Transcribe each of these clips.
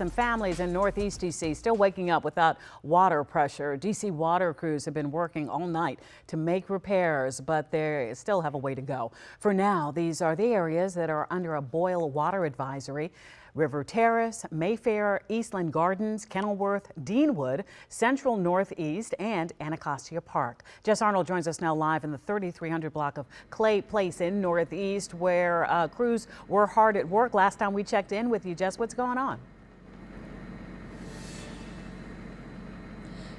Some families in Northeast D.C. still waking up without water pressure. D.C. water crews have been working all night to make repairs, but they still have a way to go. For now, these are the areas that are under a boil water advisory: River Terrace, Mayfair, Eastland Gardens, Kenilworth, Deanwood, Central Northeast, and Anacostia Park. Jess Arnold joins us now live in the 3300 block of Clay Place in Northeast, where crews were hard at work last time we checked in with you. Jess, what's going on?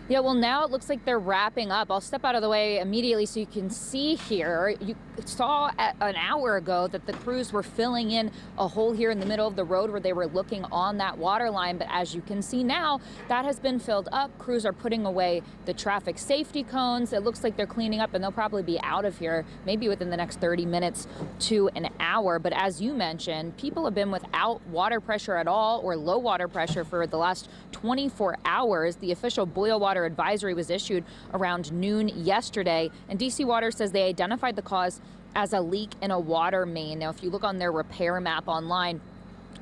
Yeah, well, now it looks like they're wrapping up. I'll step out of the way immediately so you can see here. You saw an hour ago that the crews were filling in a hole here in the middle of the road where they were looking on that water line. But as you can see now, that has been filled up. Crews are putting away the traffic safety cones. It looks like they're cleaning up, and they'll probably be out of here maybe within the next 30 minutes to an hour. But as you mentioned, people have been without water pressure at all or low water pressure for the last 24 hours. The official boil water advisory was issued around noon yesterday, and DC Water says they identified the cause as a leak in a water main. Now, if you look on their repair map online,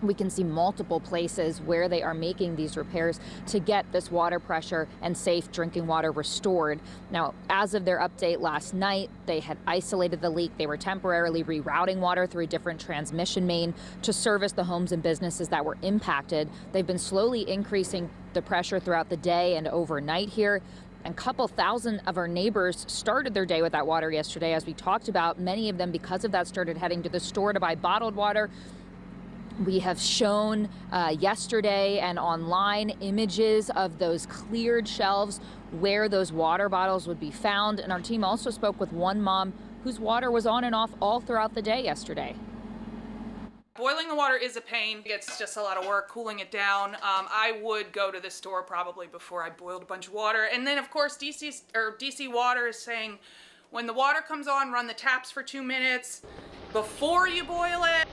we can see multiple places where they are making these repairs to get this water pressure and safe drinking water restored. Now, as of their update last night, they had isolated the leak. They were temporarily rerouting water through a different transmission main to service the homes and businesses that were impacted. They've been slowly increasing the pressure throughout the day and overnight here. And a couple thousand of our neighbors started their day with that water yesterday. As we talked about, many of them, because of that, started heading to the store to buy bottled water. We have shown yesterday and online images of those cleared shelves where those water bottles would be found. And our team also spoke with one mom whose water was on and off all throughout the day yesterday. Boiling the water is a pain. It's just a lot of work cooling it down. I would go to the store probably before I boiled a bunch of water. And then of course DC Water is saying when the water comes on, run the taps for 2 minutes before you boil it.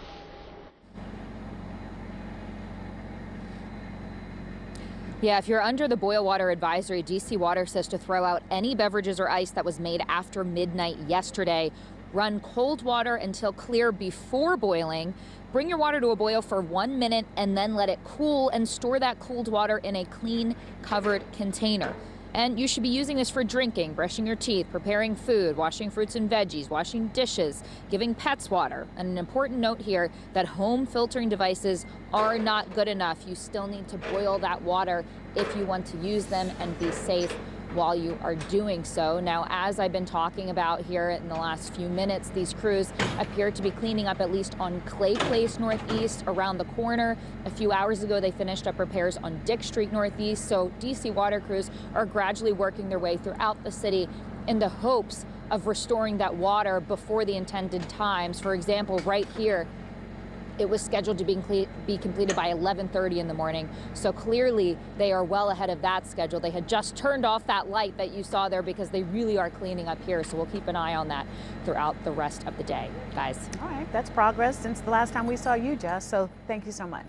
Yeah, if you're under the boil water advisory, DC Water says to throw out any beverages or ice that was made after midnight yesterday. Run cold water until clear before boiling. Bring your water to a boil for 1 minute and then let it cool, and store that cooled water in a clean, covered container. And you should be using this for drinking, brushing your teeth, preparing food, washing fruits and veggies, washing dishes, giving pets water. And an important note here that home filtering devices are not good enough. You still need to boil that water if you want to use them and be safe while you are doing so. Now, as I've been talking about here in the last few minutes, these crews appear to be cleaning up at least on Clay Place Northeast around the corner. A few hours ago, they finished up repairs on Dick Street Northeast. So DC Water crews are gradually working their way throughout the city in the hopes of restoring that water before the intended times. For example, right here, it was scheduled to be completed by 11:30 in the morning. So clearly they are well ahead of that schedule. They had just turned off that light that you saw there because they really are cleaning up here. So we'll keep an eye on that throughout the rest of the day, guys. All right, that's progress since the last time we saw you, Jess. So thank you so much.